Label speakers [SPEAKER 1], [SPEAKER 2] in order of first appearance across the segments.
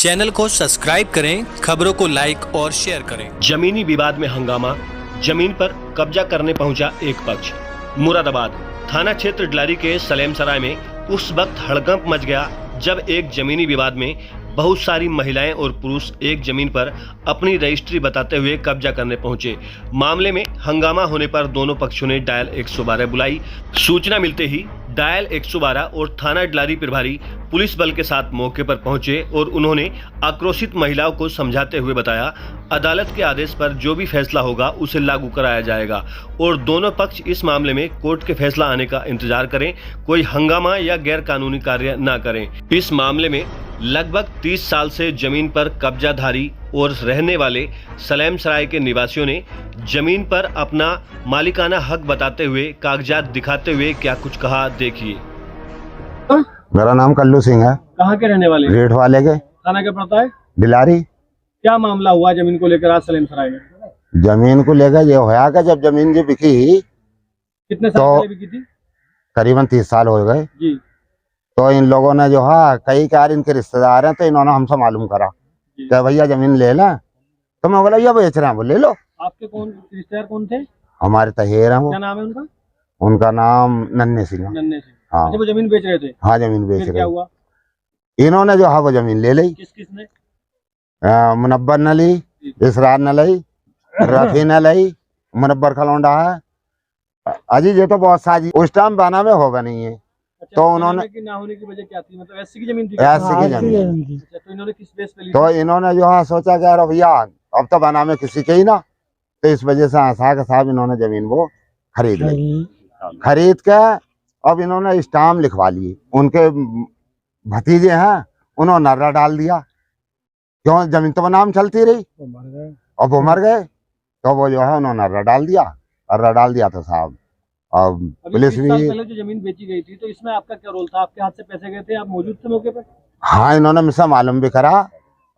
[SPEAKER 1] Channel को subscribe करें, खबरों को लाइक और शेयर करें।
[SPEAKER 2] जमीनी विवाद में हंगामा, जमीन पर कब्जा करने पहुंचा एक पक्ष। मुरादाबाद थाना क्षेत्र डिलारी के सलेमसराय में उस वक्त हड़कंप मच गया जब एक जमीनी विवाद में बहुत सारी महिलाएं और पुरुष एक जमीन पर अपनी रजिस्ट्री बताते हुए कब्जा करने पहुंचे। मामले में हंगामा होने पर दोनों पक्षों ने डायल 112 बुलाई। सूचना मिलते ही डायल 112 और थाना डिलारी प्रभारी पुलिस बल के साथ मौके पर पहुंचे और उन्होंने आक्रोशित महिलाओं को समझाते हुए बताया, अदालत के आदेश पर जो भी फैसला होगा उसे लागू कराया जाएगा और दोनों पक्ष इस मामले में कोर्ट के फैसला आने का इंतजार करें, कोई हंगामा या गैर कानूनी कार्य न करें। इस मामले में लगभग 30 साल से जमीन पर कब्जाधारी और रहने वाले सलेमसराय के निवासियों ने जमीन पर अपना मालिकाना हक बताते हुए कागजात दिखाते हुए क्या कुछ कहा, देखिए।
[SPEAKER 3] मेरा नाम कल्लू सिंह है।
[SPEAKER 4] कहाँ के रहने वाले?
[SPEAKER 3] रेठ वाले के।
[SPEAKER 4] थाना क्या पड़ता है?
[SPEAKER 3] डिलारी।
[SPEAKER 4] क्या मामला हुआ जमीन को लेकर आज सलेमसराय में?
[SPEAKER 3] जमीन को लेकर ये होया कि जब जमीन जो बिकी,
[SPEAKER 4] कितने साल पहले बिकी थी?
[SPEAKER 3] करीबन 30 साल हो गए
[SPEAKER 4] जी।
[SPEAKER 3] तो इन लोगों ने जो है कई कार इनके रिश्तेदार हैं तो इन्होंने हमसे मालूम करा कि भैया जमीन ले लें, तो मैं बोला ये बेच रहे हैं, बोले लो।
[SPEAKER 4] आपके कौन रिश्तेदार कौन थे?
[SPEAKER 3] हमारे तहेर हैं वो।
[SPEAKER 4] क्या नाम है उनका?
[SPEAKER 3] उनका नाम नन्हे सिंह।
[SPEAKER 4] नन्हे सिंह।
[SPEAKER 3] हाँ।
[SPEAKER 4] अच्छा, वो जमीन बेच रहे थे?
[SPEAKER 3] हाँ, जमीन बेच
[SPEAKER 4] फिर
[SPEAKER 3] रहे।
[SPEAKER 4] क्या हुआ?
[SPEAKER 3] इन्होंने जो है वो जमीन ले ली।
[SPEAKER 4] किसने?
[SPEAKER 3] मुनब्बर ने ली, इसरार ने ली, रफी ने ली, मुनब्बर खलौंडा है। अजी ये तो बहुत साजी उस टाइम बना में होगा नहीं है।
[SPEAKER 4] अच्छा,
[SPEAKER 3] तो उन्होंने
[SPEAKER 4] की ना होने की वजह क्या थी? मतलब एससी की जमीन थी?
[SPEAKER 3] एससी की जमीन।
[SPEAKER 4] अच्छा, तो इन्होंने किस बेस पे ली?
[SPEAKER 3] तो इन्होंने जो है सोचा कि यार भैया अब तो बना में किसी के ही ना, तो इस वजह से आशा के साहब इन्होंने जमीन वो खरीद ली। खरीद के अब इन्होंने स्टाम्प लिखवा लिए। उनके भतीजे हैं, उन्होंने नर्रा डाल दिया। क्यों? जमीन तो नाम चलती रही, अब वो मर गए तो वो जो है उन्होंने नर्रा डाल दिया। नर्रा डाल दिया तो साहब अब पुलिस भी।
[SPEAKER 4] पहले जो जमीन बेची गई थी तो इसमें आपका क्या रोल था? आपके हाथ से पैसे गए थे, आप मौजूद थे मौके पे?
[SPEAKER 3] हाँ, इन्होंने मुझसे मालूम भी करा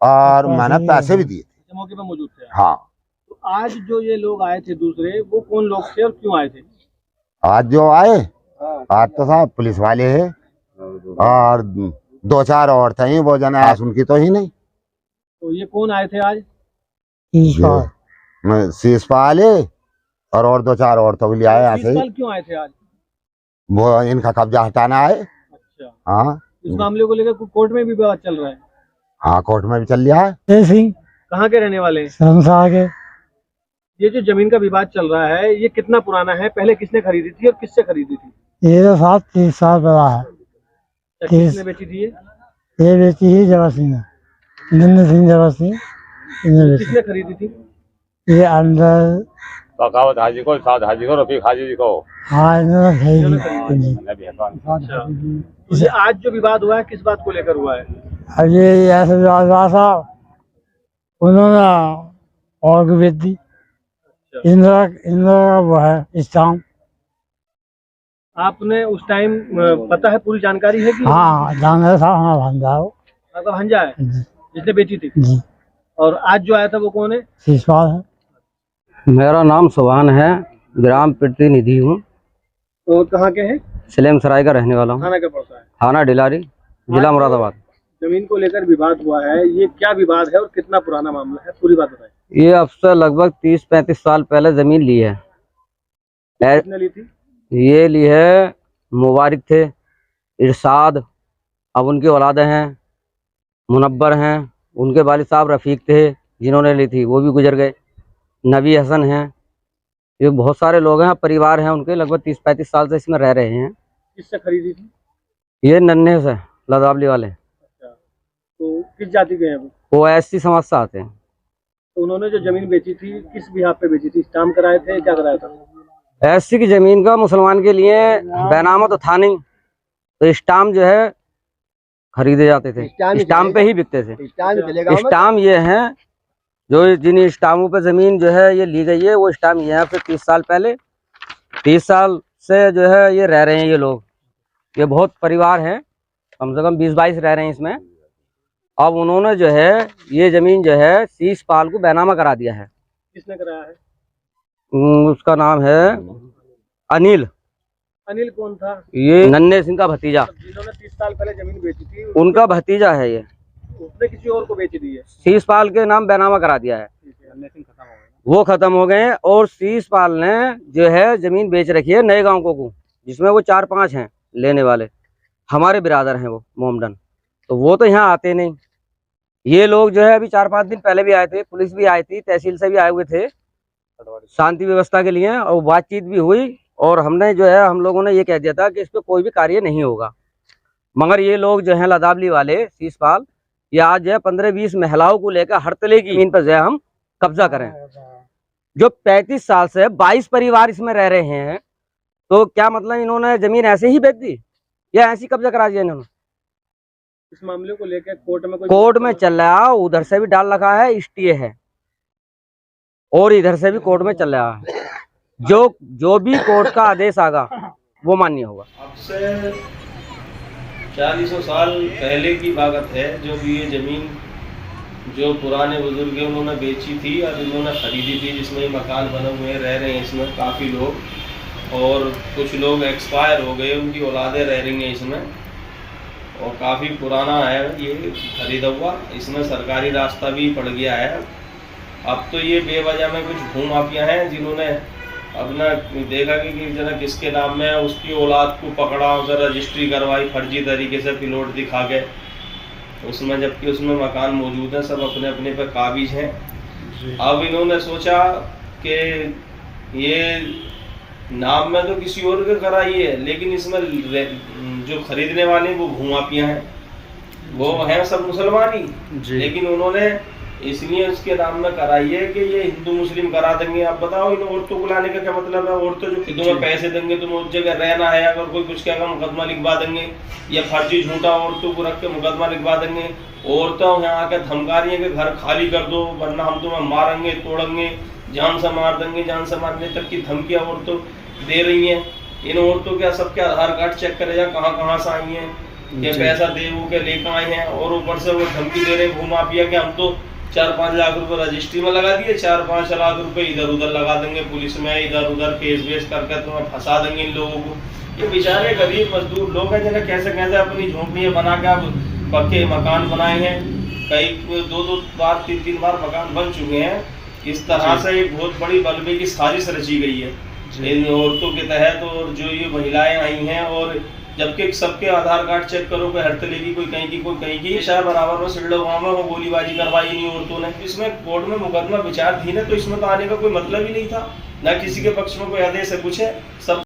[SPEAKER 3] और मैंने पैसे भी दिए थे।
[SPEAKER 4] मौके पे मौजूद थे?
[SPEAKER 3] हाँ।
[SPEAKER 4] तो आज जो ये लोग आए थे दूसरे, वो कौन लोग थे और क्यों आए थे?
[SPEAKER 3] आज जो आए, आज तो साहब पुलिस वाले हैं और 2-4 और थे, वो जना आस उनकी तो ही नहीं।
[SPEAKER 4] तो ये कौन आए थे आज?
[SPEAKER 3] शीशपाल और 2-4 और तो लिए आए यहाँ से।
[SPEAKER 4] क्यों आए थे आज?
[SPEAKER 3] वो इनका कब्जा हटाना है।
[SPEAKER 4] अच्छा।
[SPEAKER 3] हाँ,
[SPEAKER 4] इस मामले को लेकर कोर्ट में भी विवाद चल रहा है?
[SPEAKER 3] हाँ, कोर्ट में भी चल रहा है।
[SPEAKER 4] कहाँ के रहने वाले? के। ये जो जमीन का विवाद चल रहा है, ये कितना पुराना है? पहले किसने खरीदी थी और किससे खरीदी थी?
[SPEAKER 5] ये तो 30 साल पहला है।
[SPEAKER 4] किसने बेची थी?
[SPEAKER 5] ये बेची ही जवा सिंह, नन्हे सिंह जवा सिंह।
[SPEAKER 4] किसने खरीदी थी?
[SPEAKER 5] ये अंदर
[SPEAKER 6] बकावत हाजी को, साथ हाजी को, रफीक हाजी जी को।
[SPEAKER 5] हाँ, इन्होंने खरीदी।
[SPEAKER 4] अच्छा। आज जो विवाद हुआ है किस बात को लेकर हुआ है?
[SPEAKER 5] अब ये ऐसे विवाद साहब उन्होंने और को बेच दी। इंदिरा वो है स्टाम्प।
[SPEAKER 4] आपने उस टाइम पता है, पूरी जानकारी है कि?
[SPEAKER 5] हाँ, जानकारी साहब हमारा भांजा है।
[SPEAKER 4] आपका भांजा है जिसने बेची थी?
[SPEAKER 5] जी।
[SPEAKER 4] और आज जो आया था वो कौन है?
[SPEAKER 5] शीशपाल है।
[SPEAKER 7] मेरा नाम सुभान है, ग्राम प्रतिनिधि हूँ।
[SPEAKER 4] तो कहाँ के हैं?
[SPEAKER 7] सलेमसराय का रहने वाला हूँ।
[SPEAKER 4] थाना क्या पड़ता है?
[SPEAKER 7] थाना डिलारी, जिला मुरादाबाद।
[SPEAKER 4] जमीन को लेकर विवाद हुआ है, ये क्या विवाद है और कितना पुराना मामला है? पूरी बात बताएं।
[SPEAKER 7] ये अब से लगभग 30-35 साल पहले जमीन ली है।
[SPEAKER 4] किसने ली थी?
[SPEAKER 7] ये ली है मुबारक थे, इरशाद, अब उनकी औलादे हैं, मुनब्बर हैं, उनके वालिद साहब रफीक थे जिन्होंने ली थी, वो भी गुजर गए। नबी हसन हैं, ये बहुत सारे लोग हैं, परिवार हैं उनके, लगभग 30-35 साल से इसमें रह रहे हैं।
[SPEAKER 4] किससे खरीदी थी?
[SPEAKER 7] ये नन्हे से लदावली वाले।
[SPEAKER 4] अच्छा, तो किस जाति के हैं
[SPEAKER 7] वो एससी समाज से आते हैं।
[SPEAKER 4] तो उन्होंने जो जमीन बेची थी किस बिहाफ पे बेची थी? स्टाम्प कराए थे, क्या कराया था?
[SPEAKER 7] एससी की जमीन का मुसलमान के लिए बैनामा तो था नहीं, तो स्टाम्प जो है खरीदे जाते थे, स्टाम्प पे ही बिकते थे। स्टाम्प ये हैं जो जिन स्टाम्पों पे जमीन जो है ये ली गई है, वो स्टाम्प ये है फिर 30 साल पहले, 30 साल से जो है ये रह रहे हैं ये लोग। ये बहुत परिवार हैं, कम से कम 20-22 रह रहे हैं इसमें। अब उन्होंने जो है ये जमीन जो है शीशपाल को बैनामा करा दिया है।
[SPEAKER 4] किसने कराया है?
[SPEAKER 7] उसका नाम है अनिल।
[SPEAKER 4] अनिल कौन था?
[SPEAKER 7] ये नन्हे सिंह का भतीजा,
[SPEAKER 4] जिन्होंने 30 साल पहले जमीन बेची थी,
[SPEAKER 7] उनका भतीजा है ये।
[SPEAKER 4] उसने किसी और को बेच दी है।
[SPEAKER 7] शीशपाल के नाम बैनामा करा दिया है, वो खत्म हो गए हैं। और शीशपाल ने जो है जमीन बेच रखी है नए गांव को, जिसमें वो 4-5 हैं लेने वाले, हमारे बिरादर हैं वो मोमडन। तो वो तो यहाँ आते नहीं। ये लोग जो है अभी 4-5 दिन पहले भी आए थे, पुलिस भी आई थी, तहसील से भी आए हुए थे शांति व्यवस्था के लिए, और बातचीत भी हुई। और हमने जो है हम लोगों ने ये कह दिया था कि इस पर कोई भी कार्य नहीं होगा। मगर ये लोग जो है लदावली वाले शीशपाल, ये आज जो है 15-20 महिलाओं को लेकर हड़तले की इन पर जो है हम कब्जा करें। जो 35 साल से 22 परिवार इसमें रह रहे हैं, तो क्या मतलब इन्होंने जमीन ऐसे ही बेच दी या ऐसी कब्जा करा दिया इन्होंने?
[SPEAKER 4] इस मामले को लेकर
[SPEAKER 7] कोर्ट में चल रहा, उधर से भी डाल रखा है, स्टे है, और इधर से भी कोर्ट में चल रहा है। जो भी कोर्ट का आदेश आगा वो मान्य होगा।
[SPEAKER 2] अब से 40 साल पहले की बात है, जो भी ये जमीन जो पुराने बुजुर्ग हैं उन्होंने बेची थी और इन्होंने खरीदी थी, जिसमें मकान बने हुए रह रहे हैं इसमें काफ़ी लोग, और कुछ लोग एक्सपायर हो गए, उनकी औलादें रह रही हैं इसमें, और काफ़ी पुराना है ये खरीदा हुआ। इसमें सरकारी रास्ता भी पड़ गया है। अब तो ये बेवजह में कुछ भूमाफिया हैं जिन्होंने अपना देखा कि जना किसके नाम में है, उसकी औलाद को पकड़ा, उधर रजिस्ट्री करवाई फर्जी तरीके से, प्लॉट दिखा के उसमें, जबकि उसमें मकान मौजूद है, सब अपने अपने पे काबिज हैं। अब इन्होंने सोचा कि ये नाम में तो किसी और का कराई है, लेकिन इसमें जो खरीदने वाले वो भूमाफिया हैं, वो हैं सब मुसलमान ही, लेकिन उन्होंने इसलिए उसके नाम में कराई है कि ये हिंदू मुस्लिम करा देंगे। आप बताओ इन औरतों को लाने का क्या मतलब है? औरतों जो तुम्हें पैसे देंगे, तुम्हें उस जगह रहना है, अगर कोई कुछ कहेगा मुकदमा लिखवा देंगे, या फर्जी झूठा औरतों को रख के मुकदमा लिखवा देंगे। औरतों यहाँ आकर धमका रही है कि घर खाली कर दो वरना हम तुम्हें मारेंगे, तोड़ेंगे, जान से मार देंगे, जान से मारने तक की धमकियाँ औरतों दे रही हैं। इन औरतों के सबके आधार कार्ड चेक करे जा कहाँ से आई हैं, ये पैसा दे वो के लेकर आए हैं, और ऊपर से वो धमकी दे रहे भूमाफिया के हम तो 4-5 लाख रुपए रजिस्ट्री में लगा दिए, 4-5 लाख रुपए इधर उधर लगा देंगे पुलिस में, इधर उधर केस वेस करके तुम्हें फंसा देंगे इन लोगों को। ये बेचारे गरीब मजदूर लोग हैं जिन्हें कैसे कैसे अपनी झोंपड़ियाँ बना के अब पक्के मकान बनाए हैं, कई 2-2 बार 3-3 बार मकान बन चुके हैं। इस तरह से एक बहुत बड़ी बलबे की साजिश रची गई है इन औरतों के तहत, और जो ये महिलाएं आई हैं, और जबकि सबके आधार कार्ड चेक करो, कोई हड़तले की, कोई कहीं की, कोई कहीं की, शायद बराबर में सिल्डो गाँव में वो गोलीबाजी करवाई नहीं औरतों ने। इसमें कोर्ट में मुकदमा विचार थी ना, तो इसमें तो आने का कोई मतलब ही नहीं था, ना किसी के पक्ष में कोई आदेश है कुछ है, सब